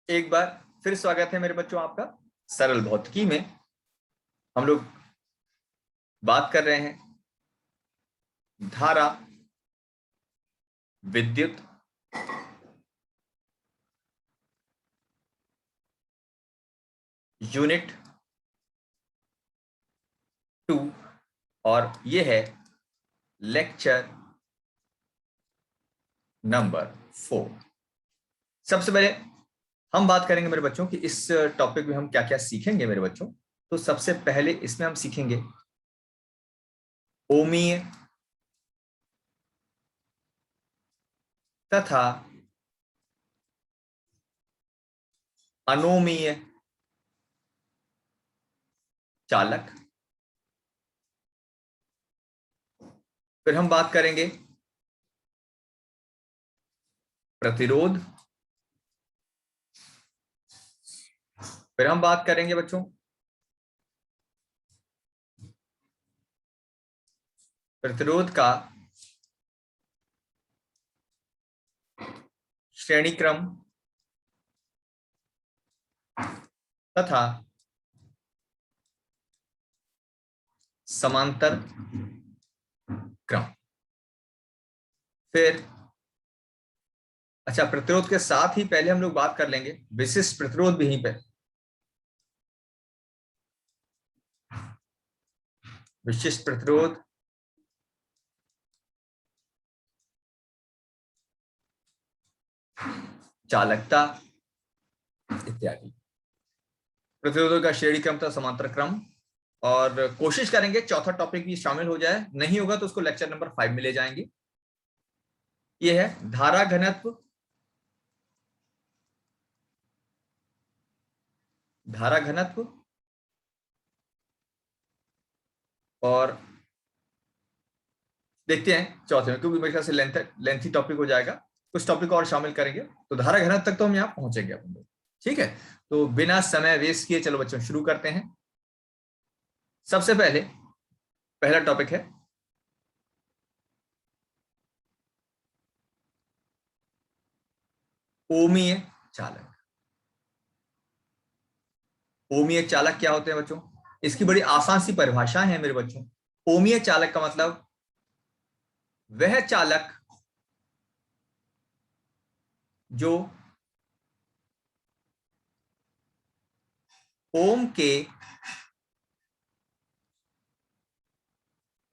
एक बार फिर स्वागत है मेरे बच्चों आपका। सरल भौतिकी में हम लोग बात कर रहे हैं धारा, विद्युत, यूनिट 2 और ये है लेक्चर नंबर 4। सबसे पहले हम बात करेंगे मेरे बच्चों कि इस टॉपिक में हम क्या क्या सीखेंगे मेरे बच्चों। तो सबसे पहले इसमें हम सीखेंगे ओमीय तथा अनोमीय चालक। फिर हम बात करेंगे प्रतिरोध। फिर हम बात करेंगे बच्चों प्रतिरोध का श्रेणी क्रम तथा समांतर क्रम। फिर अच्छा, प्रतिरोध के साथ ही पहले हम लोग बात कर लेंगे विशिष्ट प्रतिरोध भी यहीं पे। विशिष्ट प्रतिरोध, चालकता इत्यादि। प्रतिरोधों का श्रेणी क्रम तथा समांतर क्रम। और कोशिश करेंगे चौथा टॉपिक भी शामिल हो जाए, नहीं होगा तो उसको लेक्चर नंबर 5 में ले जाएंगे। यह है धारा घनत्व, धारा घनत्व और देखते हैं चौथे में, क्योंकि मेरे ख्याल से लेंथी टॉपिक हो जाएगा, कुछ टॉपिक और शामिल करेंगे। तो धारा घनत्व तक तो हम यहाँ पहुंचेंगे अपन लोग, ठीक है। तो बिना समय वेस्ट किए चलो बच्चों शुरू करते हैं। सबसे पहले पहला टॉपिक है ओमीय चालक। ओमीय चालक क्या होते हैं बच्चों? इसकी बड़ी आसान सी परिभाषा है मेरे बच्चों। ओमीय चालक का मतलब वह चालक जो ओम के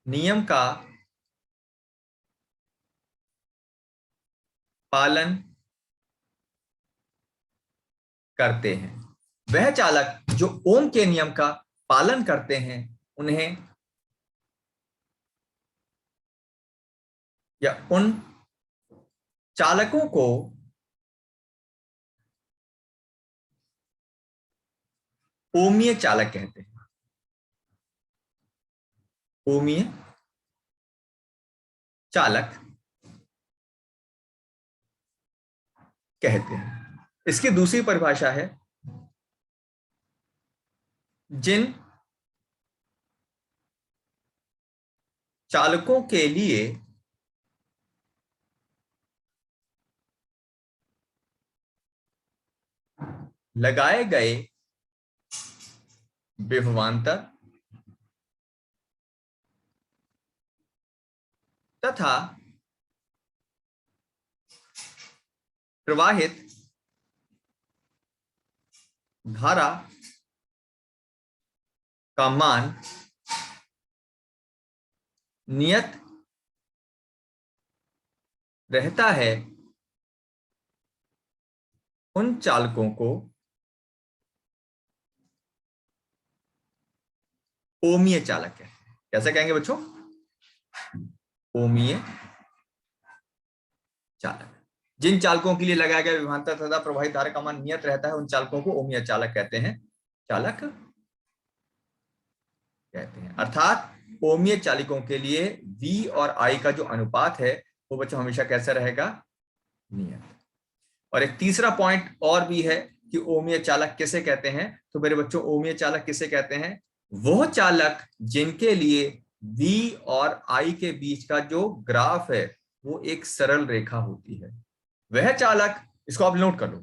नियम का पालन करते हैं। वह चालक जो ओम के नियम का पालन करते हैं उन्हें या उन चालकों को ओमीय चालक कहते हैं। ओमीय चालक कहते हैं। इसकी दूसरी परिभाषा है जिन चालकों के लिए लगाए गए विभवांतर तथा प्रवाहित धारा का मान नियत रहता है, उन चालकों को ओमीय चालक कहते हैं। कैसे कहेंगे बच्चों? ओमीय चालक। जिन चालकों के लिए लगाया गया विभवांतर तथा प्रवाहित धारा का मान नियत रहता है उन चालकों को ओमीय चालक कहते हैं। चालक कहते हैं। अर्थात ओमीय चालकों के लिए V और I का जो अनुपात है वो बच्चों हमेशा कैसा रहेगा? नियत। और एक तीसरा पॉइंट और भी है कि ओमीय चालक किसे कहते हैं। तो मेरे बच्चों ओमीय चालक किसे कहते हैं? वह चालक जिनके लिए V और I के बीच का जो ग्राफ है वो एक सरल रेखा होती है। वह चालक, इसको आप नोट कर लो,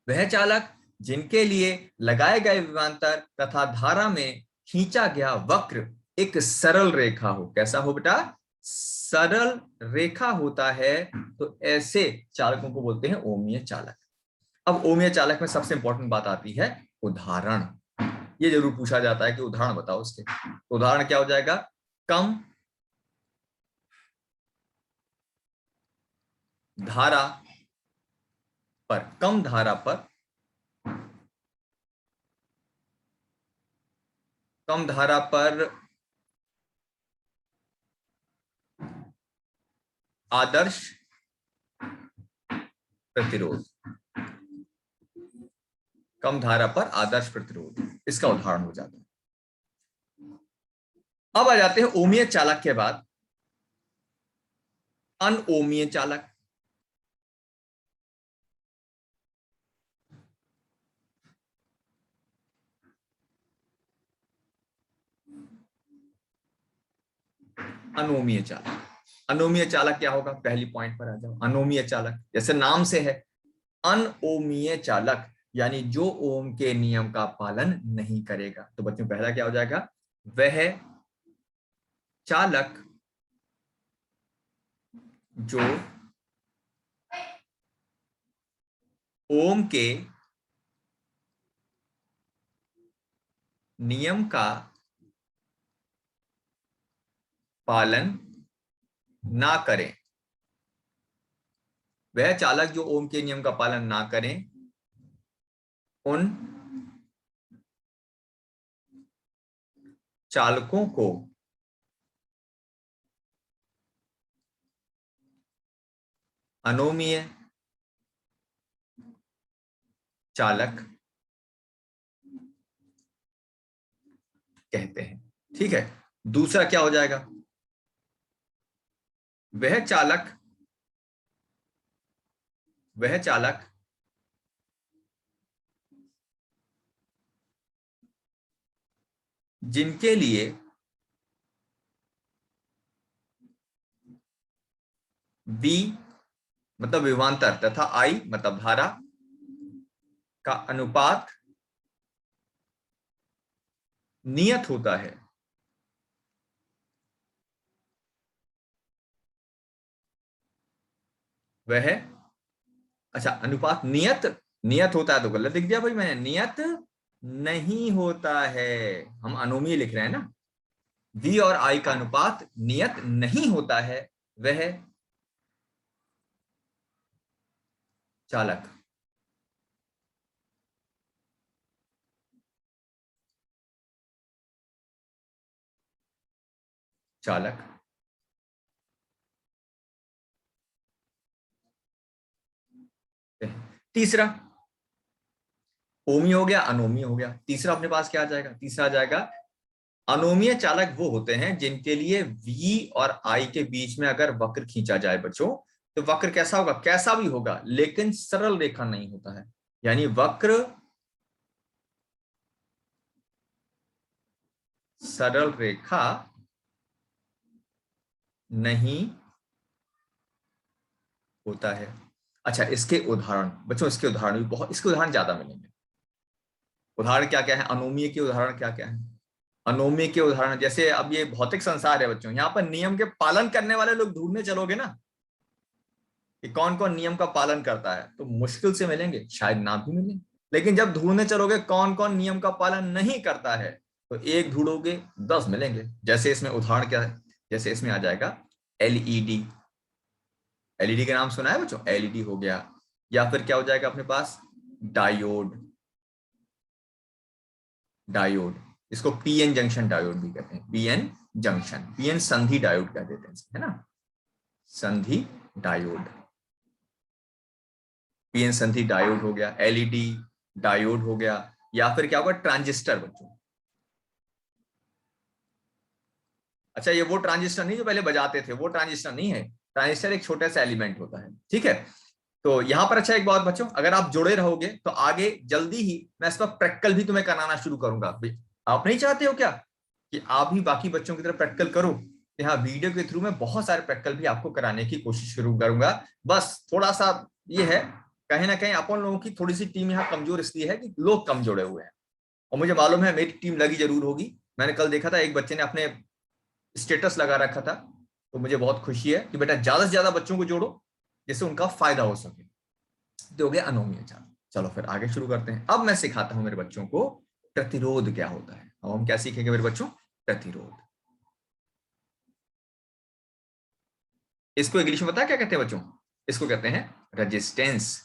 वह चालक जिनके लिए लगाए गए विभवांतर तथा धारा में खींचा गया वक्र एक सरल रेखा हो। कैसा हो बेटा? सरल रेखा होता है। तो ऐसे चालकों को बोलते हैं ओमीय चालक। अब ओमीय चालक में सबसे इंपॉर्टेंट बात आती है उदाहरण। ये जरूर पूछा जाता है कि उदाहरण बताओ उसके। तो उदाहरण क्या हो जाएगा? कम धारा पर, कम धारा पर, कम धारा पर आदर्श प्रतिरोध, कम धारा पर आदर्श प्रतिरोध, इसका उदाहरण हो जाता है। अब आ जाते हैं ओमीय चालक के बाद अनओमीय चालक। अनोमीय चालक, अनोमीय चालक क्या होगा? पहली पॉइंट पर आ जाओ। अनोमीय चालक जैसे नाम से है, अनओमीय चालक यानी जो ओम के नियम का पालन नहीं करेगा। तो बच्चों पहला क्या हो जाएगा? वह चालक जो ओम के नियम का पालन ना करें, वह चालक जो ओम के नियम का पालन ना करें, उन चालकों को अनोमीय चालक कहते हैं। ठीक है। दूसरा क्या हो जाएगा? वह चालक, वह चालक जिनके लिए V मतलब विभवांतर तथा I मतलब धारा का अनुपात नियत होता है, वह, अच्छा अनुपात नियत, नियत होता है तो गलत लिख दिया भाई मैंने, नियत नहीं होता है। हम अनोमीय लिख रहे हैं ना। V और I का अनुपात नियत नहीं होता है, वह चालक चालक तीसरा ओमी हो गया, अनोमी हो गया। तीसरा अपने पास क्या आ जाएगा? तीसरा आ जाएगा अनोमीय चालक वो होते हैं जिनके लिए V और I के बीच में अगर वक्र खींचा जाए बच्चों, तो वक्र कैसा होगा? कैसा भी होगा लेकिन सरल रेखा नहीं होता है। यानी वक्र सरल रेखा नहीं होता है। अच्छा इसके उदाहरण बच्चों, इसके उदाहरण भी बहुत, इसके उदाहरण ज्यादा मिलेंगे। उदाहरण क्या क्या है? अनोमीय के उदाहरण क्या क्या है? अनोमीय के उदाहरण जैसे, अब ये भौतिक संसार है बच्चों, यहाँ पर नियम के पालन करने वाले लोग ढूंढने चलोगे ना कि कौन कौन नियम का पालन करता है, तो मुश्किल से मिलेंगे, शायद ना भी मिले। लेकिन जब ढूंढने चलोगे कौन कौन नियम का पालन नहीं करता है, तो एक ढूंढोगे 10 मिलेंगे। जैसे इसमें उदाहरण क्या है? जैसे इसमें आ जाएगा एलईडी। एलईडी का नाम सुना है बच्चों? एलईडी हो गया। या फिर क्या हो जाएगा अपने पास? डायोड, डायोड, इसको पीएन जंक्शन डायोड भी कहते हैं। पीएन जंक्शन, पीएन संधि डायोड कह देते हैं, है ना, संधि डायोड। पीएन संधि डायोड हो गया, एलईडी डायोड हो गया। या फिर क्या होगा? ट्रांजिस्टर बच्चों। अच्छा ये वो ट्रांजिस्टर नहीं जो पहले बजाते थे, वो ट्रांजिस्टर नहीं है। ट्रांजिस्टर एक छोटा सा एलिमेंट होता है। ठीक है। तो यहां पर अच्छा एक बात बच्चों, अगर आप जुड़े रहोगे तो आगे जल्दी ही मैं इस पर प्रैक्टिकल भी तुम्हें कराना शुरू करूंगा। आप नहीं चाहते हो क्या कि आप भी बाकी बच्चों की तरह प्रैक्टिकल करो? यहाँ वीडियो के थ्रू मैं बहुत सारे प्रैक्टिकल भी आपको कराने की कोशिश शुरू करूंगा। बस थोड़ा सा ये है, कहीं ना कहीं अपन लोगों की थोड़ी सी टीम यहाँ कमजोर इसलिए है कि लोग कम जुड़े हुए हैं, और मुझे मालूम है मेरी टीम लगी जरूर होगी। मैंने कल देखा था एक बच्चे ने अपने स्टेटस लगा रखा था, तो मुझे बहुत खुशी है कि बेटा ज्यादा से ज्यादा बच्चों को जोड़ो जिससे उनका फायदा हो सके। तो हो गया अनोमी आचार। चलो फिर आगे शुरू करते हैं। अब मैं सिखाता हूं मेरे बच्चों को प्रतिरोध क्या होता है। अब हम क्या सीखेंगे मेरे बच्चों? प्रतिरोध। इसको इंग्लिश में पता है क्या कहते हैं बच्चों? इसको कहते हैं रेजिस्टेंस।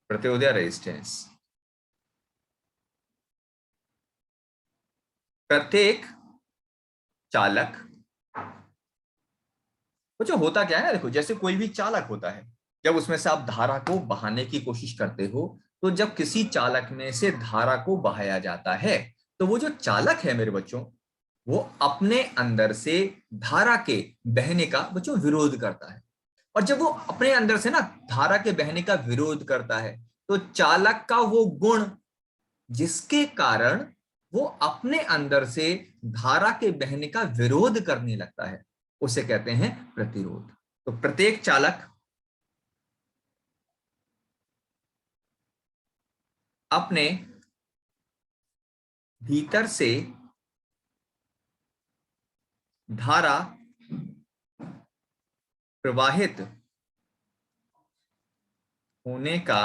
प्रतिरोध या रेजिस्टेंस। प्रत्येक चालक, बच्चों होता क्या है ना, देखो जैसे कोई भी चालक होता है, जब उसमें से आप धारा को बहाने की कोशिश करते हो, तो जब किसी चालक में से धारा को बहाया जाता है, तो वो जो चालक है मेरे बच्चों, वो अपने अंदर से धारा के बहने का बच्चों विरोध करता है। और जब वो अपने अंदर से ना धारा के बहने का विरोध करता है, तो चालक का वो गुण जिसके कारण वो अपने अंदर से धारा के बहने का विरोध करने लगता है, उसे कहते हैं प्रतिरोध। तो प्रत्येक चालक अपने भीतर से धारा प्रवाहित होने का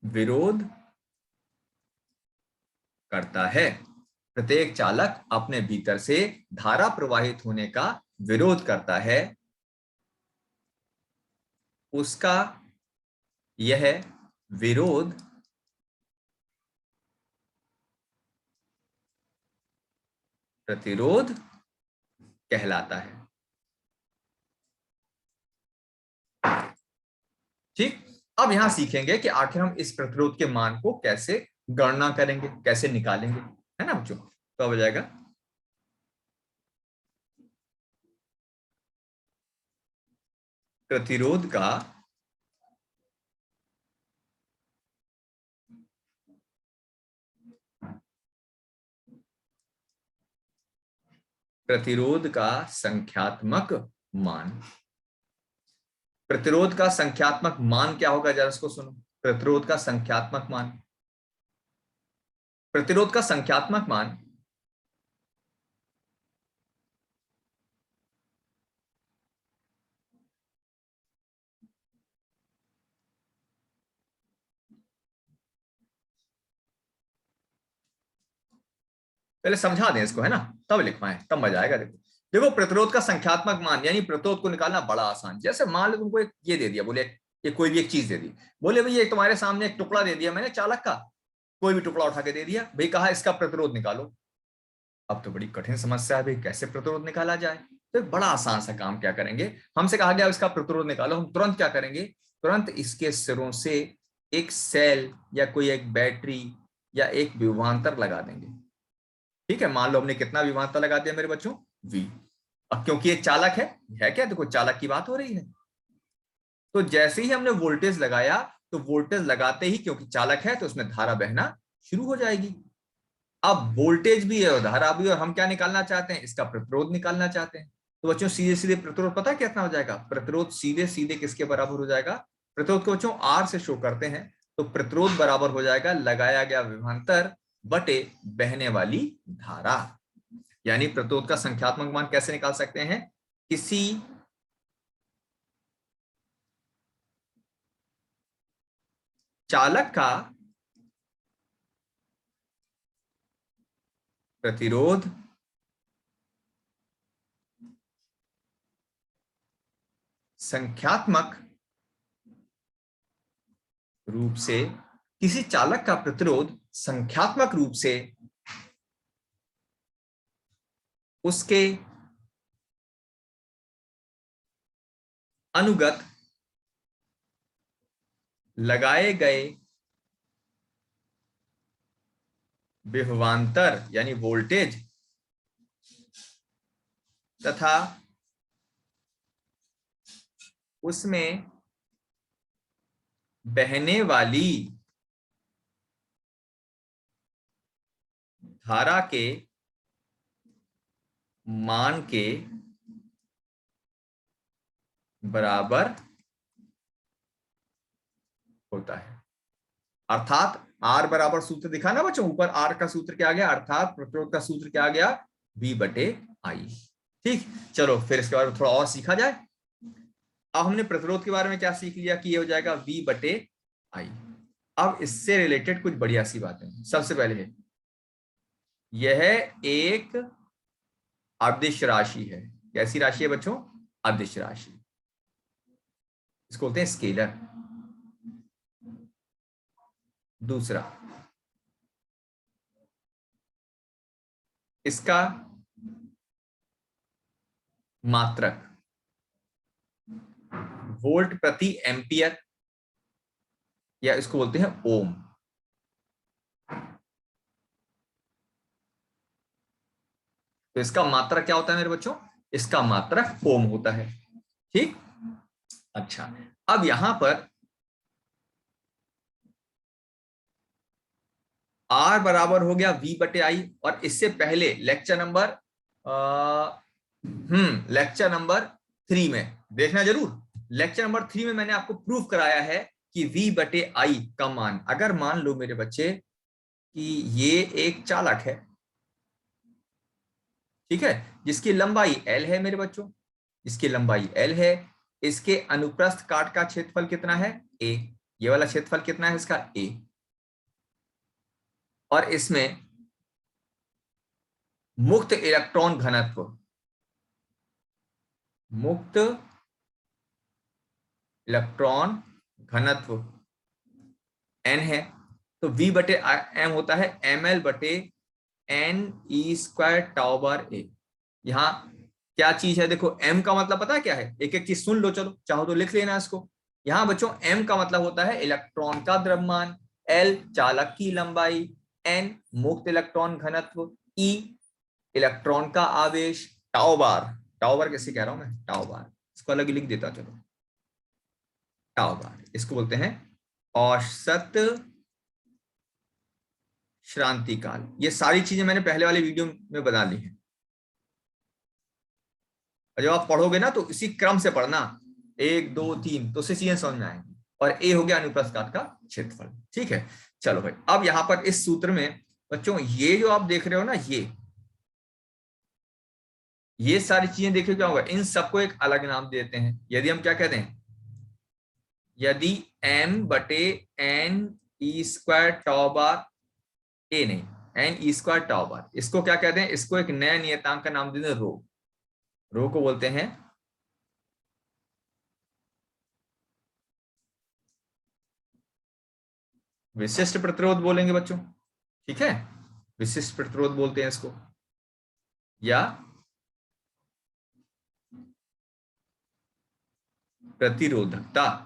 विरोध करता है। प्रत्येक चालक अपने भीतर से धारा प्रवाहित होने का विरोध करता है। उसका यह विरोध प्रतिरोध कहलाता है। ठीक। अब यहां सीखेंगे कि आखिर हम इस प्रतिरोध के मान को कैसे गणना करेंगे, कैसे निकालेंगे, है ना बच्चों? तो अब हो जाएगा प्रतिरोध का प्रतिरोध का संख्यात्मक मान। प्रतिरोध का संख्यात्मक मान क्या होगा, जरा इसको सुनो। प्रतिरोध का संख्यात्मक मान, प्रतिरोध का संख्यात्मक मान पहले समझा दें इसको, है ना, तब लिख पाए, तब मजा आएगा। देखो देखो प्रतिरोध का संख्यात्मक मान यानी प्रतिरोध को निकालना बड़ा आसान। जैसे मान लो तुमको एक ये दे दिया, बोले ये कोई भी एक चीज दे दी, बोले भाई ये तुम्हारे सामने एक टुकड़ा दे दिया मैंने चालक का, कोई भी टुकड़ा उठा के दे दिया, भाई कहा इसका प्रतिरोध निकालो। अब तो बड़ी कठिन समस्या है भाई, कैसे प्रतिरोध निकाला जाए? तो एक बड़ा आसान सा काम क्या करेंगे, हमसे कहा गया इसका प्रतिरोध निकालो, हम तुरंत क्या करेंगे, तुरंत इसके सिरों से एक सेल या कोई एक बैटरी या एक विभवांतर लगा देंगे। ठीक है, मान लो हमने कितना विभवांतर लगा दिया मेरे बच्चों? V। अब क्योंकि ये चालक है क्या, देखो चालक की बात हो रही है, तो जैसे ही हमने वोल्टेज लगाया, तो वोल्टेज लगाते ही क्योंकि चालक है तो उसमें धारा बहना शुरू हो जाएगी। अब वोल्टेज भी है और धारा भी, और हम क्या निकालना चाहते हैं? इसका प्रतिरोध निकालना चाहते हैं। तो बच्चों सीधे सीधे प्रतिरोध पता है कितना हो जाएगा? प्रतिरोध सीधे सीधे किसके बराबर हो जाएगा? प्रतिरोध को बच्चों R से शो करते हैं, तो प्रतिरोध बराबर हो जाएगा लगाया गया विभवांतर बटे बहने वाली धारा। यानी प्रतिरोध का संख्यात्मक मान कैसे निकाल सकते हैं? किसी चालक का प्रतिरोध संख्यात्मक रूप से, किसी चालक का प्रतिरोध संख्यात्मक रूप से उसके अनुगत लगाए गए विभवांतर यानी वोल्टेज तथा उसमें बहने वाली धारा के मान के बराबर होता है। अर्थात आर बराबर सूत्र दिखा ना बच्चों, ऊपर आर का सूत्र क्या आ गया, अर्थात प्रतिरोध का सूत्र क्या आ गया, V बटे आई। ठीक, चलो फिर इसके बारे में थोड़ा और सीखा जाए। अब हमने प्रतिरोध के बारे में क्या सीख लिया कि ये हो जाएगा V बटे आई। अब इससे रिलेटेड कुछ बढ़िया सी बातें। सबसे पहले है यह एक अदिश राशि है। कैसी राशि है बच्चों, अदिश राशि, इसको बोलते हैं स्केलर। दूसरा, इसका मात्रक वोल्ट प्रति एम्पियर, या इसको बोलते हैं ओम। तो इसका मात्रक क्या होता है मेरे बच्चों, इसका मात्रक ओम होता है। ठीक, अच्छा, अब यहां पर R बराबर हो गया V बटे आई, और इससे पहले लेक्चर नंबर 3 में देखना जरूर, लेक्चर नंबर 3 में मैंने आपको प्रूफ कराया है कि V बटे आई का मान, अगर मान लो मेरे बच्चे कि ये एक चालक है, ठीक है, जिसकी लंबाई L है मेरे बच्चों, इसकी लंबाई L है, इसके अनुप्रस्थ काट का क्षेत्रफल कितना है, A, ये वाला क्षेत्रफल कितना है इसका, A, और इसमें मुक्त इलेक्ट्रॉन घनत्व, मुक्त इलेक्ट्रॉन घनत्व n है, तो V बटे m होता है ml बटे n E square tau bar a। यहां क्या चीज है देखो, m का मतलब पता है क्या है, एक एक चीज सुन लो, चलो चाहो तो लिख लेना इसको। यहां बच्चों m का मतलब होता है इलेक्ट्रॉन का द्रव्यमान, l चालक की लंबाई, n मुक्त इलेक्ट्रॉन घनत्व, e इलेक्ट्रॉन का आवेश, टाउ बार, टाउ बार कैसे कह रहा हूं मैं, टाउ बार, इसको अलग ही लिख देता चलो, टाउ बार इसको बोलते हैं औसत श्रांति काल। ये सारी चीजें मैंने पहले वाले वीडियो में बता ली है, और जब आप पढ़ोगे ना तो इसी क्रम से पढ़ना, 1 2 3, तो उससे चीजें समझ में आएंगी। और ए हो गया अनुप्रस्थ काट का क्षेत्रफल। ठीक है, चलो भाई, अब यहां पर इस सूत्र में बच्चों ये जो आप देख रहे हो ना, ये सारी चीजें देखिए क्या होगा, इन सबको एक अलग नाम देते हैं। यदि हम क्या कहते हैं, यदि m बटे n ई स्क्वायर टाउ बार ए, नहीं n ई स्क्वायर टाउ बार, इसको क्या कहते हैं, इसको एक नया नियतांक का नाम देते हैं रो, रो को बोलते हैं विशिष्ट प्रतिरोध बोलेंगे बच्चों। ठीक है, विशिष्ट प्रतिरोध बोलते हैं इसको, या प्रतिरोधकता,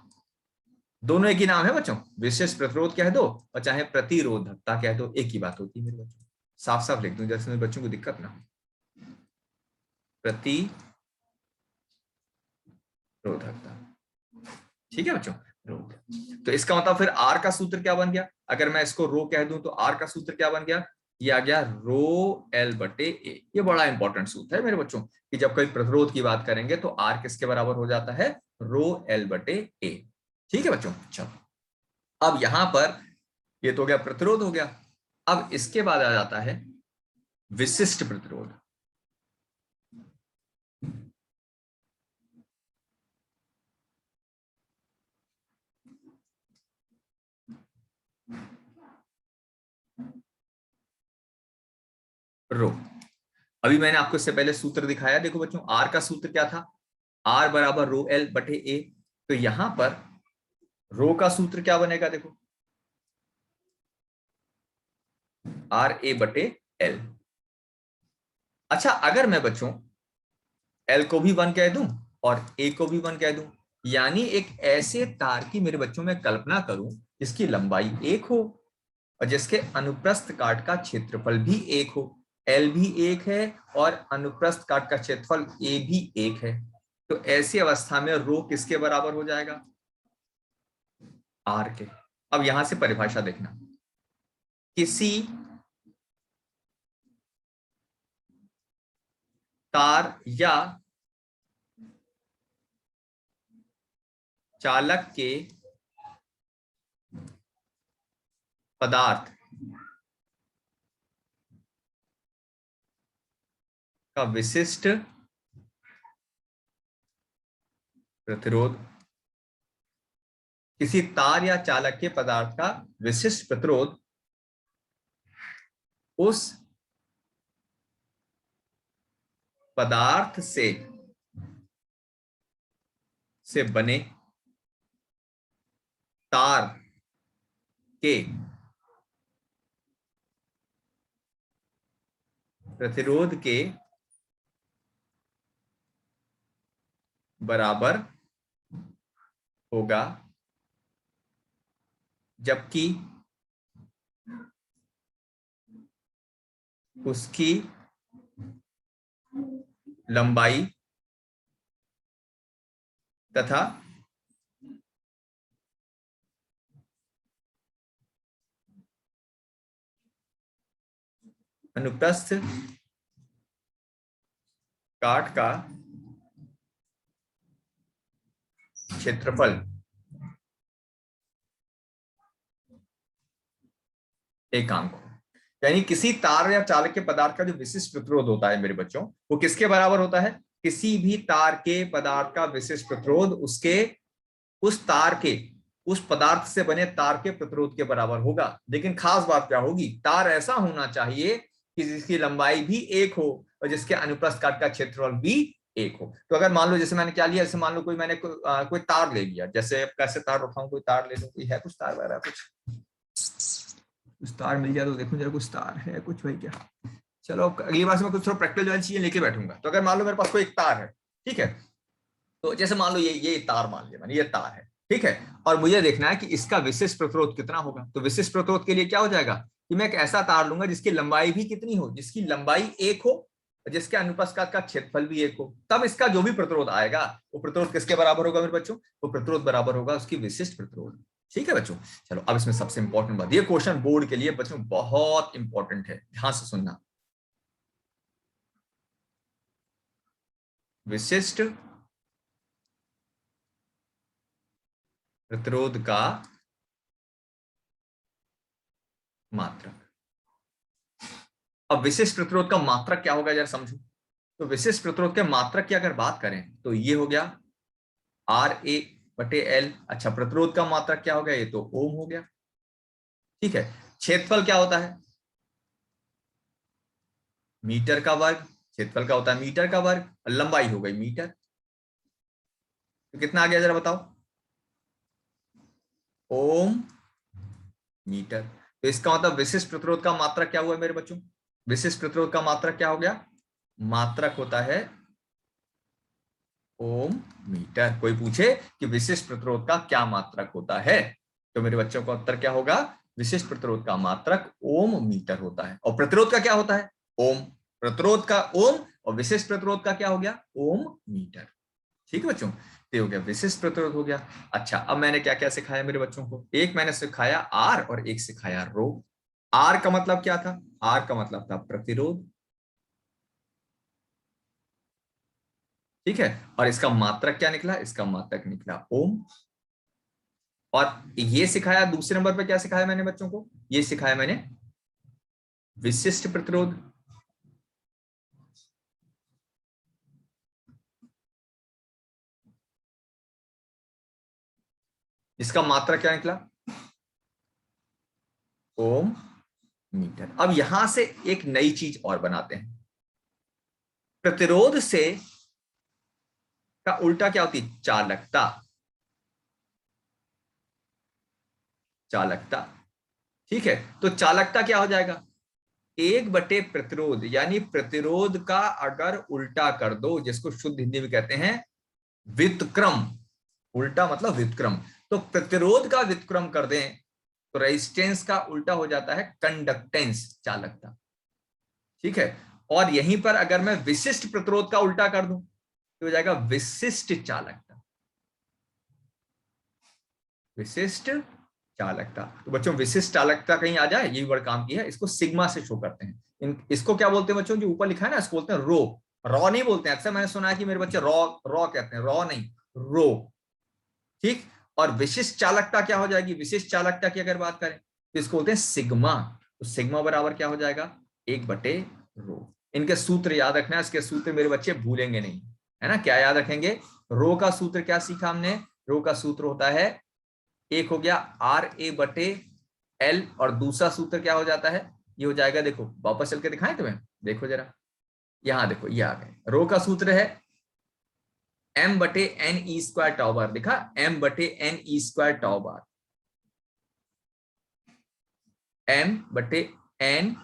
दोनों एक ही नाम है बच्चों। विशिष्ट प्रतिरोध कह दो और चाहे प्रतिरोधकता कह दो, एक ही बात होती है मेरे बच्चों। साफ साफ लिख दूं जैसे मेरे बच्चों को दिक्कत ना हो, प्रतिरोधकता। ठीक है बच्चों, रो। तो इसका मतलब फिर आर का सूत्र क्या बन गया, अगर मैं इसको रो कह दूं तो आर का सूत्र क्या बन गया, ये आ गया रो एल बटे ए। ये बड़ा इंपॉर्टेंट सूत्र है मेरे बच्चों, कि जब कोई प्रतिरोध की बात करेंगे तो आर किसके बराबर हो जाता है, रो एल बटे ए। ठीक है बच्चों, चलो अब यहां पर ये तो हो गया प्रतिरोध हो गया, अब इसके बाद आ जाता है विशिष्ट प्रतिरोध। रो, अभी मैंने आपको इससे पहले सूत्र दिखाया, देखो बच्चों आर का सूत्र क्या था, आर बराबर रो एल बटे ए। तो यहां पर रो का सूत्र क्या बनेगा देखो, आर ए बटे एल। अच्छा, अगर मैं बच्चों एल को भी 1 कह दूं और ए को भी 1 कह दूं, यानी एक ऐसे तार की मेरे बच्चों में कल्पना करूं जिसकी लंबाई 1 हो और जिसके अनुप्रस्थ काट का क्षेत्रफल भी 1 हो, एल भी 1 है और अनुप्रस्थ काट का क्षेत्रफल ए भी 1 है, तो ऐसी अवस्था में रो किसके बराबर हो जाएगा, आर के। अब यहां से परिभाषा देखना, किसी तार या चालक के पदार्थ का विशिष्ट प्रतिरोध, किसी तार या चालक के पदार्थ का विशिष्ट प्रतिरोध उस पदार्थ से बने तार के प्रतिरोध के बराबर होगा, जबकि उसकी लंबाई तथा अनुप्रस्थ काट का क्षेत्रफल एकांक हो। यानी किसी तार या चालक के पदार्थ का जो विशिष्ट प्रतिरोध होता है मेरे बच्चों, वो किसके बराबर होता है? किसी भी तार के पदार्थ का विशिष्ट प्रतिरोध उसके उस तार के उस पदार्थ से बने तार के प्रतिरोध के बराबर होगा। लेकिन खास बात क्या होगी? तार ऐसा होना चाहिए कि जिसकी लंबाई भी एक हो और जिसके अनुप्रस्थ काट का क्षेत्रफल भी एक हो। तो अगर मान लो जैसे मैंने क्या लिया, जैसे मान लो मैंने कोई तार ले लिया, जैसे कैसे तार उठाऊं, कोई तार ले लूं, कोई है कुछ तार वगैरह, कुछ तार मिल गया तो देखूं जरा कुछ तार है कुछ भाई क्या। चलो अगली बार से मैं कुछ थोड़ा प्रैक्टिकल वाली चीजें लेके बैठूंगा। तो अगर मान लो मेरे पास कोई एक तार है, ठीक है, तो जैसे मान लो ये तार मान लिया मैंने, ये तार है, ठीक है, और मुझे देखना है कि इसका विशिष्ट प्रतिरोध कितना होगा। तो विशिष्ट प्रतिरोध के लिए क्या हो जाएगा कि मैं एक ऐसा तार लूंगा जिसकी लंबाई भी कितनी हो, जिसकी लंबाई एक हो और जिसके अनुप्रस्थ काट का क्षेत्रफल भी एक हो। तब इसका जो भी प्रतिरोध आएगा वो प्रतिरोध किसके बराबर होगा मेरे बच्चों? वो प्रतिरोध बराबर होगा उसकी विशिष्ट प्रतिरोध। ठीक है बच्चों, चलो अब इसमें सबसे इंपॉर्टेंट बात, ये क्वेश्चन बोर्ड के लिए बच्चों बहुत इंपॉर्टेंट है, ध्यान से सुनना। विशिष्ट प्रतिरोध का मात्रक। अब विशिष्ट प्रतिरोध का मात्रक क्या होगा जरा समझो। तो विशिष्ट प्रतिरोध के मात्रक की अगर बात करें तो ये हो गया RA/L। अच्छा, प्रतिरोध का मात्रक क्या हो गया? ये तो ओम हो गया। ठीक है, क्षेत्रफल क्या होता है? मीटर का वर्ग। क्षेत्रफल का होता है मीटर का वर्ग, लंबाई हो गई मीटर। तो कितना आ गया जरा बताओ? ओम मीटर। तो इसका मतलब विशिष्ट प्रतिरोध का मात्रक क्या हुआ मेरे बच्चों? विशिष्ट प्रतिरोध का मात्रक क्या हो गया? मात्रक होता है ओम मीटर। कोई पूछे कि विशिष्ट प्रतिरोध का क्या मात्रक होता है, तो मेरे बच्चों का उत्तर क्या होगा? विशिष्ट प्रतिरोध का मात्रक ओम मीटर होता है। और प्रतिरोध का क्या होता है? ओम। प्रतिरोध का ओम और विशिष्ट प्रतिरोध का क्या हो गया? ओम मीटर। ठीक है बच्चों, ये हो गया विशिष्ट प्रतिरोध हो गया। अच्छा, अब मैंने क्या क्या सिखाया मेरे बच्चों को? एक मैंने सिखाया आर और एक सिखाया रो। आर का मतलब क्या था? आर का मतलब था प्रतिरोध। ठीक है, और इसका मात्रक क्या निकला? इसका मात्रक निकला ओम। और ये सिखाया दूसरे नंबर पे, क्या सिखाया मैंने बच्चों को? ये सिखाया मैंने विशिष्ट प्रतिरोध। इसका मात्रक क्या निकला? ओम मीटर। अब यहां से एक नई चीज और बनाते हैं। प्रतिरोध से का उल्टा क्या होती है? चालकता। चालकता। ठीक है, तो चालकता क्या हो जाएगा? 1 बटे प्रतिरोध, यानी प्रतिरोध का अगर उल्टा कर दो, जिसको शुद्ध हिंदी में कहते हैं व्युत्क्रम। उल्टा मतलब व्युत्क्रम। तो प्रतिरोध का व्युत्क्रम कर दें तो रेजिस्टेंस का उल्टा हो जाता है कंडक्टेंस, चालकता। ठीक है, और यहीं पर अगर मैं विशिष्ट प्रतिरोध का उल्टा कर दूं तो हो जाएगा विशिष्ट चालकता। विशिष्ट चालकता। तो बच्चों विशिष्ट चालकता कहीं आ जाए, यही वर्ड काम की है। इसको सिग्मा से शो करते हैं। इसको क्या बोलते हैं बच्चों? जो ऊपर लिखा है ना, इसको बोलते हैं रो। रॉ नहीं बोलते हैं, अक्सर मैंने सुना है कि मेरे बच्चे रॉ रॉ कहते हैं, रॉ नहीं, रो। ठीक। और विशिष्ट चालकता क्या हो जाएगी, विशिष्ट चालकता की अगर बात करें तो इसको बोलते हैं सिग्मा। तो सिग्मा बराबर क्या हो जाएगा, 1/रो। इनके सूत्र याद रखना, इसके सूत्र मेरे बच्चे भूलेंगे नहीं, है ना। क्या याद रखेंगे, रो का सूत्र क्या सीखा हमने, रो का सूत्र होता है, एक हो गया RA/L, और दूसरा सूत्र क्या हो जाता है, ये हो जाएगा, देखो वापस चल के दिखाएं तुम्हें, देखो जरा, यहां देखो ये आ गए, रो का सूत्र है M/N² टाउ बार, दिखा, M/N² टाउ बार, M/N²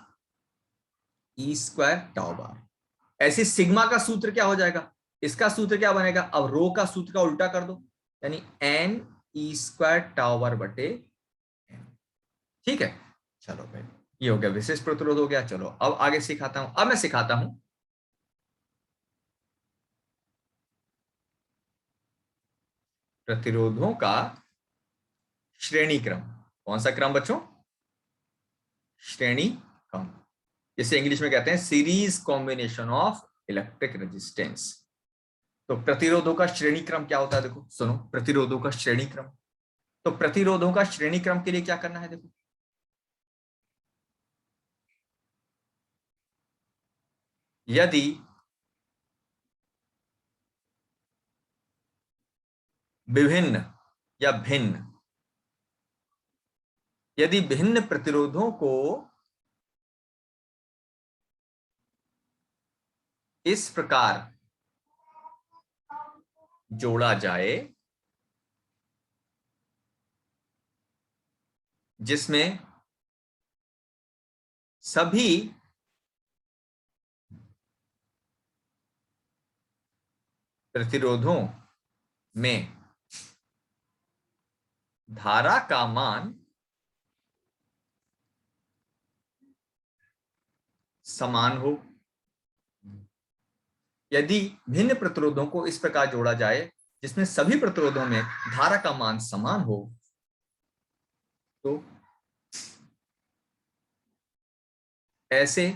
टाउ बार। ऐसे सिग्मा का सूत्र क्या हो जाएगा, इसका सूत्र क्या बनेगा, अब रो का सूत्र का उल्टा कर दो, यानी N² टाउ बार/N। ठीक है, चलो भाई, ये हो गया विशेष प्रतिरोध हो गया। चलो अब आगे सिखाता हूं, अब मैं सिखाता हूं प्रतिरोधों का श्रेणी क्रम। कौन सा क्रम बच्चों, श्रेणी क्रम, जिसे इंग्लिश में कहते हैं series combination of electric resistance. तो प्रतिरोधों का श्रेणी क्रम क्या होता है, देखो सुनो, प्रतिरोधों का श्रेणी क्रम। तो प्रतिरोधों का श्रेणी क्रम के लिए क्या करना है, देखो, यदि विभिन्न या भिन्न, यदि भिन्न प्रतिरोधों को इस प्रकार जोड़ा जाए जिसमें सभी प्रतिरोधों में धारा का मान समान हो, यदि भिन्न प्रतिरोधों को इस प्रकार जोड़ा जाए जिसमें सभी प्रतिरोधों में धारा का मान समान हो, तो ऐसे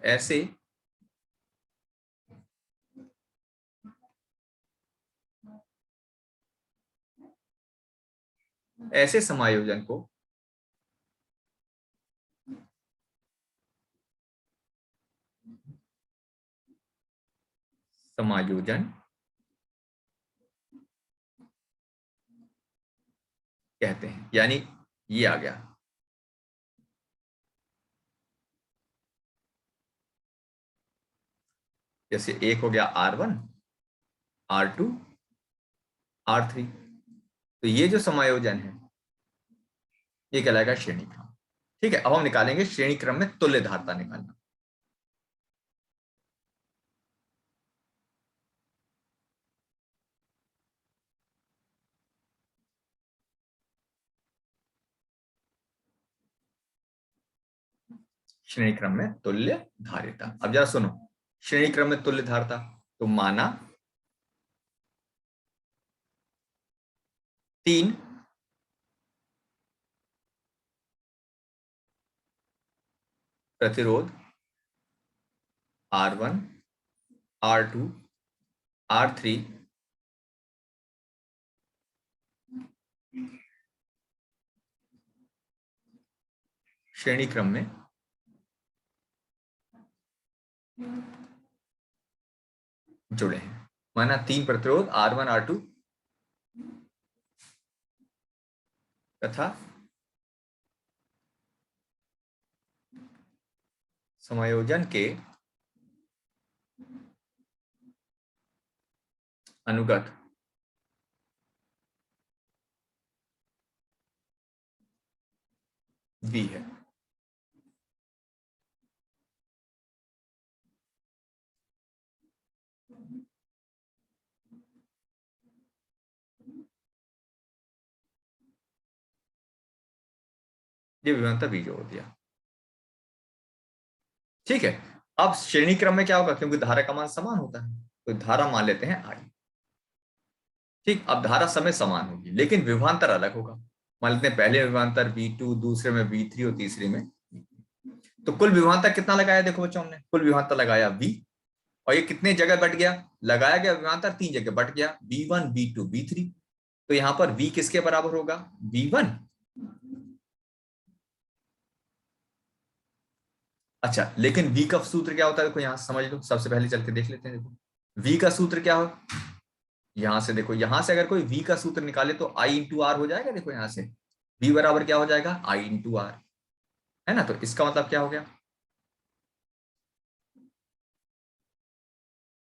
ऐसे ऐसे समायोजन को समायोजन कहते हैं। यानी ये आ गया, जैसे एक हो गया R1, R2, R3, तो ये जो समायोजन है ये कहलाएगा श्रेणी क्रम। ठीक है, अब हम निकालेंगे श्रेणी क्रम में तुल्य धारता निकालना। श्रेणी क्रम में तुल्य धारिता, अब जरा सुनो, श्रेणी क्रम में तुल्य धारता, तो माना 3 प्रतिरोध R1, R2, R3 श्रेणी क्रम में जुड़े हैं। माना 3 प्रतिरोध R1, R2 तथा समायोजन के अनुगत V है। ये विभवांतर V जोड़ दिया। ठीक है, अब श्रेणी क्रम में क्या होगा, क्योंकि धारा का मान समान होता है तो धारा मान लेते हैं I। ठीक, अब धारा समय समान होगी लेकिन विभवांतर अलग होगा। मान लेते हैं पहले विभवांतर V2, दूसरे में V3 और तीसरे में। तो कुल विभवांतर कितना लगाया देखो बच्चों, हमने कुल विभवांतर लगाया V, और ये कितने जगह बट गया, लगाया गया विभवांतर 3 जगह बट गया, V1 V2 V3। तो यहां पर V किसके बराबर होगा, V1। अच्छा, लेकिन V का सूत्र क्या होता है देखो, यहां समझ लो, सबसे पहले चल के देख लेते हैं। देखो V का सूत्र क्या हो, यहां से देखो, यहां से अगर कोई V का सूत्र निकाले तो I इंटू आर हो जाएगा। देखो यहां से V बराबर क्या हो जाएगा, I इंटू आर, है ना। तो इसका मतलब क्या हो गया,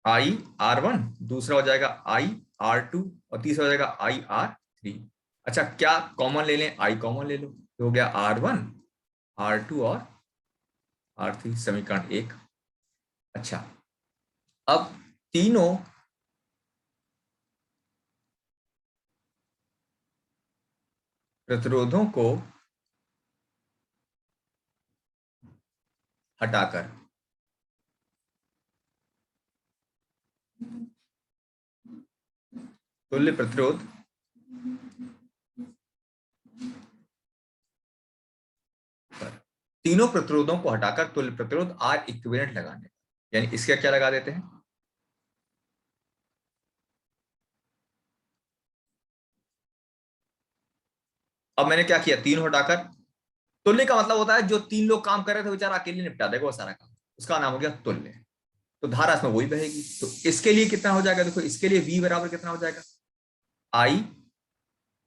I R1, दूसरा हो जाएगा I R2, और तीसरा हो जाएगा I R3। अच्छा, क्या कॉमन ले लें, I कॉमन ले लो, तो हो गया R1 R2 और R3, समीकरण 1। अच्छा, अब तीनों प्रतिरोधों को हटाकर तुल्य प्रतिरोध तीनों प्रतिरोधों को हटाकर तुल्य प्रतिरोध आर इक्विवेलेंट लगाने, यानी इसका क्या लगा देते हैं, अब मैंने क्या किया, तीनों हटाकर तुल्य का मतलब होता है जो तीन लोग काम कर रहे थे बेचारा अकेले निपटा देगा वो सारा काम, उसका नाम हो गया तुल्य। तो धारा इसमें वही बहेगी। तो इसके लिए कितना हो जाएगा, देखो इसके लिए V बराबर कितना हो जाएगा, I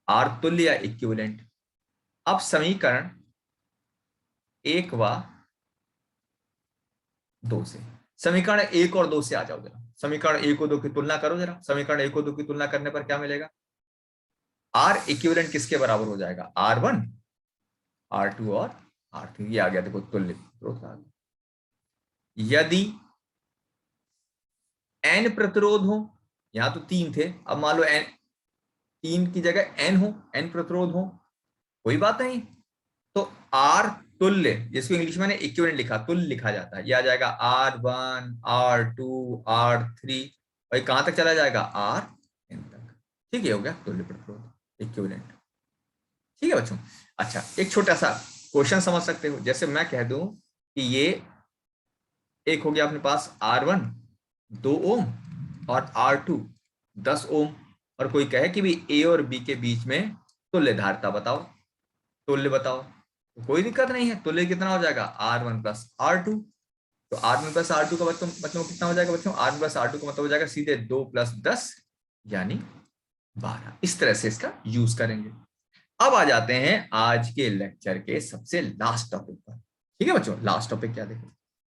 R तुल्य या इक्विवेलेंट। अब समीकरण 1 व 2 से, समीकरण 1 और 2 से आ जाओ जरा, समीकरण 1 और 2 की तुलना करो जरा, समीकरण 1 और 2 की तुलना करने पर क्या मिलेगा, R इक्विवेलेंट किसके बराबर हो जाएगा, R1 R2 और R3। ये आ गया देखो तुल्य प्रतिरोध आ गया। यदि n प्रतिरोध हो, यहां तो 3 थे, अब मान लो n, 3 की जगह n हो, n प्रतिरोध हो, कोई बात नहीं, तो R तुल्य, जिसको इंग्लिश में इक्विवेलेंट लिखा, तुल्य लिखा जाता है, यह आ जाएगा R1 R2 R3, और कहां तक चला जाएगा, Rn तक। ठीक है, हो गया तुल्य प्रतिरोध इक्विवेलेंट। ठीक है बच्चों। अच्छा, एक छोटा सा क्वेश्चन समझ सकते हो, जैसे मैं कह दूं कि ये एक हो गया अपने पास R1 2 ओम और R2 10 ओम, और कोई कहे कि भी A और B के बीच में तुल्य धारिता बताओ, तुल्य बताओ, तो कोई दिक्कत नहीं है, तुल्य कितना हो जाएगा, R1 प्लस R2। तो R1 प्लस R2 का मतलब कितना हो जाएगा बच्चों, R1 प्लस R2 का मतलब हो जाएगा सीधे 2 प्लस 10 यानी 12। इस तरह से इसका यूज करेंगे। अब आ जाते हैं आज के लेक्चर के सबसे लास्ट टॉपिक पर। ठीक है बच्चों, लास्ट टॉपिक क्या देखो,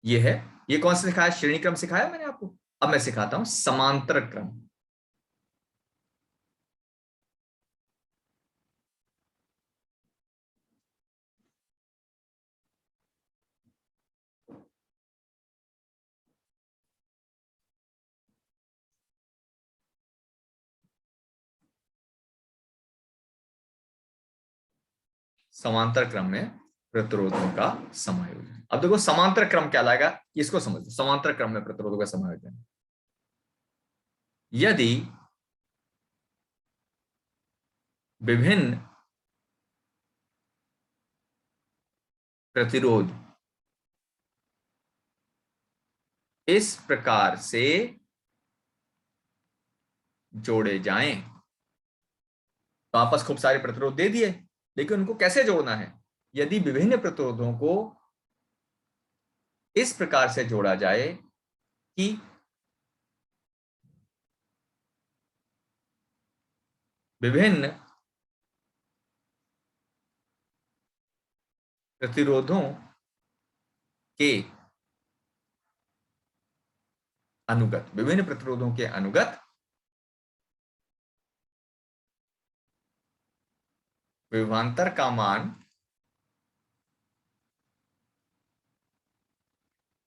ये है, ये कौन सा सिखाया, श्रेणी क्रम सिखाया मैंने आपको। अब मैं सिखाता हूं समांतर क्रम। समांतर क्रम में प्रतिरोधों का समायोजन। अब देखो समांतर क्रम क्या लाएगा, इसको समझो, समांतर क्रम में प्रतिरोधों का समायोजन, यदि विभिन्न प्रतिरोध इस प्रकार से जोड़े जाएं, तो आपस खूब सारे प्रतिरोध दे दिए, लेकिन उनको कैसे जोड़ना है, यदि विभिन्न प्रतिरोधों को इस प्रकार से जोड़ा जाए कि विभिन्न प्रतिरोधों के अनुगत, विभिन्न प्रतिरोधों के अनुगत विभवांतर का मान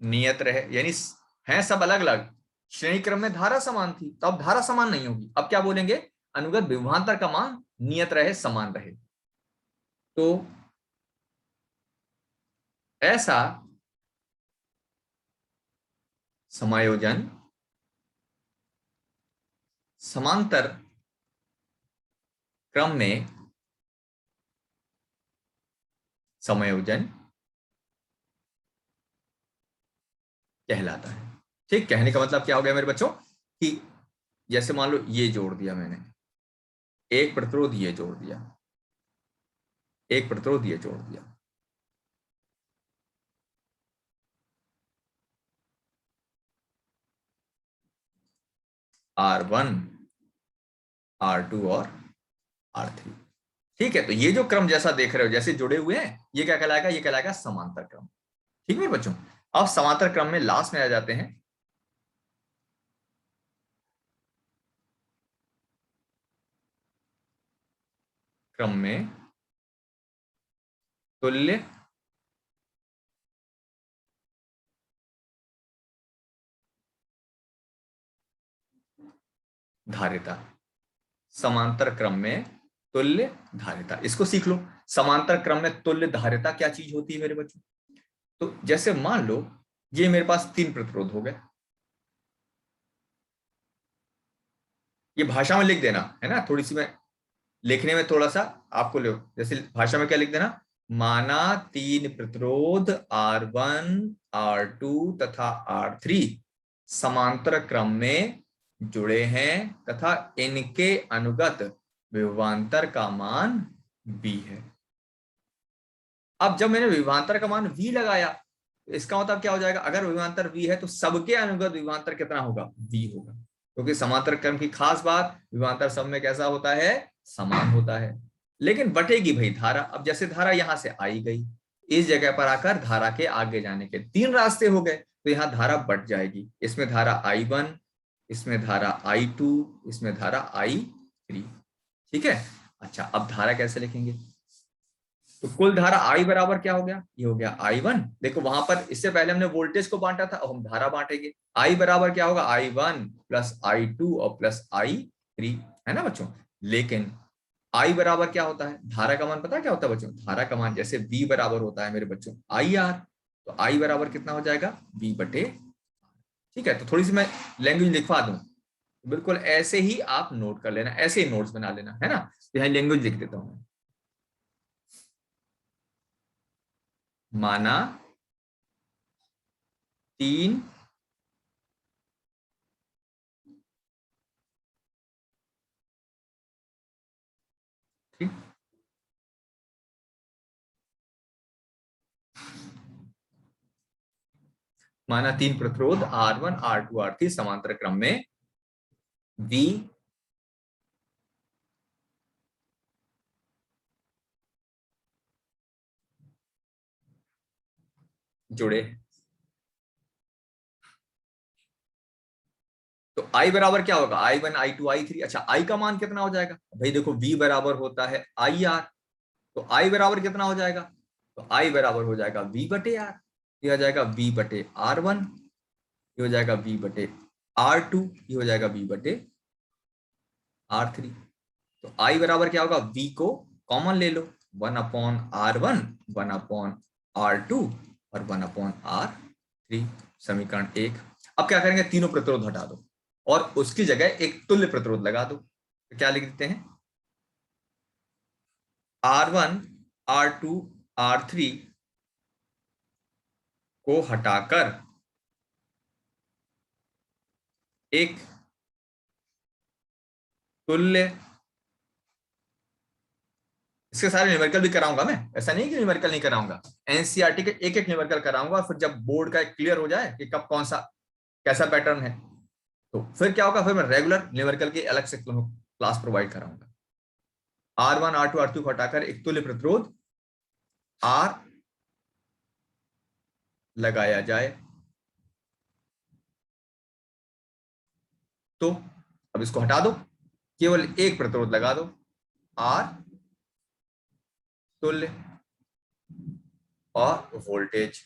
नियत रहे, यानी है सब अलग अलग, श्रेणी क्रम में धारा समान थी, तो अब धारा समान नहीं होगी, अब क्या बोलेंगे, अनुगत विभवांतर का मान नियत रहे, समान रहे। तो ऐसा समायोजन समांतर क्रम में समायोजन कहलाता है। ठीक, कहने का मतलब क्या हो गया मेरे बच्चों कि जैसे मान लो ये जोड़ दिया मैंने, एक प्रतिरोध ये जोड़ दिया, एक प्रतिरोध ये जोड़ दिया, R1 R2 और R3। ठीक है, तो ये जो क्रम जैसा देख रहे हो जैसे जुड़े हुए हैं, ये क्या कहलाएगा, ये कहलाएगा समांतर क्रम। ठीक है बच्चों, अब समांतर क्रम में लास्ट में आ जाते हैं क्रम में तुल्य धारिता। समांतर क्रम में तुल्य धारिता, इसको सीख लो। समांतर क्रम में तुल्य धारिता क्या चीज होती है मेरे बच्चों? तो जैसे मान लो ये मेरे पास 3 प्रतिरोध हो गए, ये भाषा में लिख देना है ना, थोड़ी सी मैं लिखने में थोड़ा सा आपको लो, जैसे भाषा में क्या लिख देना, माना 3 प्रतिरोध R1 R2 तथा R3 समांतर क्रम में जुड़े हैं तथा इनके अनुगत विभवांतर का मान V है। अब जब मैंने विभवांतर का मान V लगाया, तो इसका मतलब क्या हो जाएगा, अगर विभवांतर V है तो सबके अनुगत विभवांतर कितना होगा, V होगा, क्योंकि समांतर क्रम की खास बात विभवांतर सब में कैसा होता है, समान होता है। लेकिन बटेगी भाई धारा। अब जैसे धारा यहां से आई गई, इस जगह पर आकर धारा के आगे जाने के 3 रास्ते हो गए, तो यहां धारा बट जाएगी, इसमें धारा I1, इसमें धारा I2, इसमें धारा I3। ठीक है, अच्छा अब धारा कैसे लिखेंगे, तो कुल धारा I बराबर क्या हो गया, ये हो गया I1। देखो वहां पर इससे पहले हमने वोल्टेज को बांटा था, अब हम धारा बांटेंगे। I बराबर क्या होगा, I1 प्लस I2 और प्लस I3, है ना बच्चों। लेकिन I बराबर क्या होता है, धारा का मान पता है क्या होता है बच्चों, धारा का मान जैसे V बराबर होता है मेरे बच्चों IR, तो I बराबर कितना हो जाएगा, V बटे। ठीक है, तो थोड़ी सी मैं लैंग्वेज लिखवा दूं, बिल्कुल ऐसे ही आप नोट कर लेना, ऐसे ही नोट्स बना लेना, है ना। तो यहाँ लैंग्वेज लिख देता हूं, माना 3 ठीक, माना 3 प्रतिरोध R1 R2 R3 समांतर क्रम में V जुड़े, तो I बराबर क्या होगा, I1 I2 I3। अच्छा I का मान कितना हो जाएगा भाई, देखो V बराबर होता है IR, तो I बराबर कितना हो जाएगा, तो I बराबर हो जाएगा V बटे R, ये हो जाएगा V बटे R1, ये हो जाएगा V बटे R2, ये हो जाएगा V बटे R3। तो I बराबर क्या होगा, V को कॉमन ले लो, 1/R1 1/R2 और 1/R3, समीकरण 1। अब क्या करेंगे, तीनों प्रतिरोध हटा दो और उसकी जगह एक तुल्य प्रतिरोध लगा दो, तो क्या लिख देते हैं, R1 R2 R3 को हटाकर एक तुल्य, इसके सारे न्यूमेरिकल भी कराऊंगा मैं, ऐसा नहीं कि न्यूमेरिकल नहीं कराऊंगा, एनसीईआरटी के एक एक न्यूमेरिकल कराऊंगा, और फिर जब बोर्ड का क्लियर हो जाए कि कब कौन सा कैसा पैटर्न है, तो फिर क्या होगा, फिर मैं रेगुलर न्यूमेरिकल के अलग से क्लास प्रोवाइड कराऊंगा। R1 R2 R3 को हटाकर एक तुल्य प्रतिरोध R लगाया जाए, तो अब इसको हटा दो, केवल एक प्रतिरोध लगा दो R तुल्य और वोल्टेज।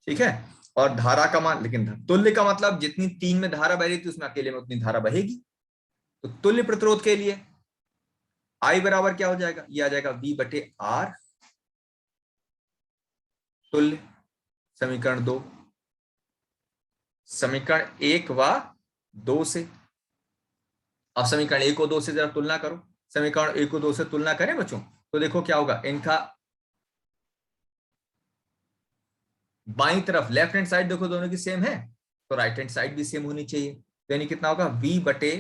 ठीक है, और धारा का मान, लेकिन तुल्य का मतलब जितनी 3 में धारा बह रही थी उसमें अकेले में उतनी धारा बहेगी, तो तुल्य प्रतिरोध के लिए I बराबर क्या हो जाएगा, ये आ जाएगा V बटे R तुल्य, समीकरण 2। समीकरण 1 व 2 से, अब समीकरण 1 को 2 से जरा तुलना करो, समीकरण 1 को 2 से तुलना करें बच्चों, तो देखो क्या होगा, इनका बाईं तरफ लेफ्ट हैंड साइड देखो दोनों की सेम है, तो राइट हैंड साइड भी सेम होनी चाहिए। तो यानी कितना होगा, v बटे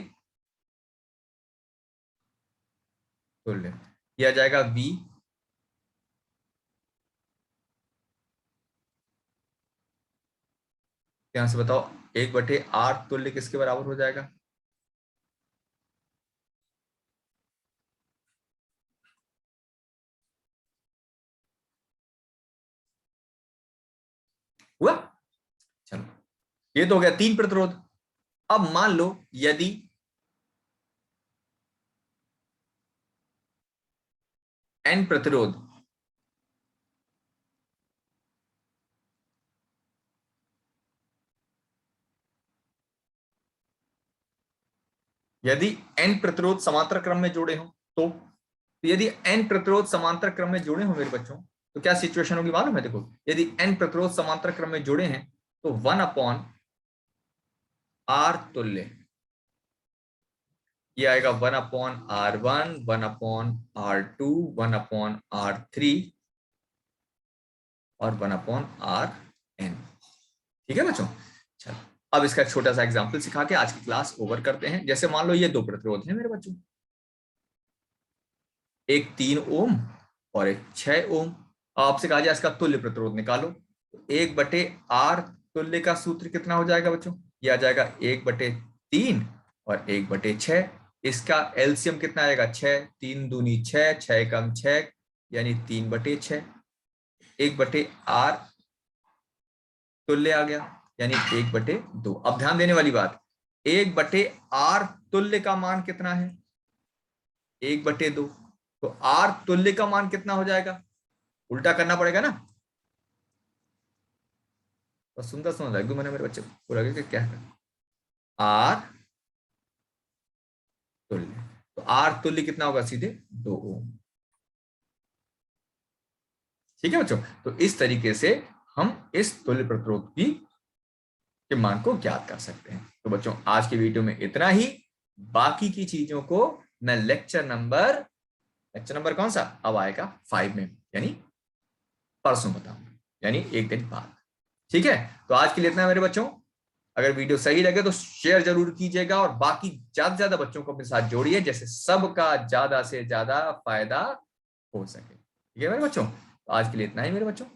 तुल्य, यह आ जाएगा v, यहां से बताओ 1/r तुल्य किसके बराबर हो जाएगा? हुआ? चलो, ये तो हो गया 3 प्रतिरोध। अब मान लो यदि n प्रतिरोध यदि n प्रतिरोध समांतर क्रम में जुड़े हो, तो यदि n प्रतिरोध समांतर क्रम में जुड़े हो मेरे बच्चों, तो क्या सिचुएशन होगी मालूम है? देखो, यदि n प्रतिरोध समांतर क्रम में जुड़े हैं तो 1/r तुल्य, ये आएगा 1/r1, 1/r2, 1/r3 और 1/rn। ठीक है बच्चों? चलो, अब इसका एक छोटा सा एग्जांपल सिखा के आज की क्लास ओवर करते हैं। जैसे मान लो ये 2 प्रतिरोध हैं मेरे बच्चों, एक 3 ओम और एक 6 ओम। आपसे कहा जाए इसका तुल्य प्रतिरोध निकालो, तो 1/r तुल्य का सूत्र कितना हो जाएगा बच्चों? ये आ जाएगा 1/3 और 1/6। इसका एलसीएम कितना आएगा? 6, 3 दूनी 6, 6 कम 6 यानी 3/6। 1/r तुल्य आ गया यानी 1/2। अब ध्यान देने वाली बात, 1/r तुल्य का मान कितना है? 1/2। तो r तुल्य का मान कितना हो जाएगा? उल्टा करना पड़ेगा ना। तो सुंदर सुंदर एकदम मैंने मेरे बच्चे पूरा क्या है, r तुल्य। तो r तुल्य कितना होगा? सीधे 2 ओम। ठीक है बच्चों? तो इस तरीके से हम इस तुल्य प्रतिरोध की के मान को ज्ञात कर सकते हैं। तो बच्चों आज की वीडियो में इतना ही, बाकी की चीजों को मैं लेक्चर नंबर कौन सा अब आएगा 5 में, यानी परसों बताऊंगा, यानी एक दिन बाद। ठीक है? तो आज के लिए इतना है मेरे बच्चों। अगर वीडियो सही लगे तो शेयर जरूर कीजिएगा और बाकी ज्यादा से ज्यादा बच्चों को अपने साथ जोड़िए, जैसे सबका ज्यादा से ज्यादा फायदा हो सके। ठीक है मेरे बच्चों? तो आज के लिए इतना ही मेरे बच्चों।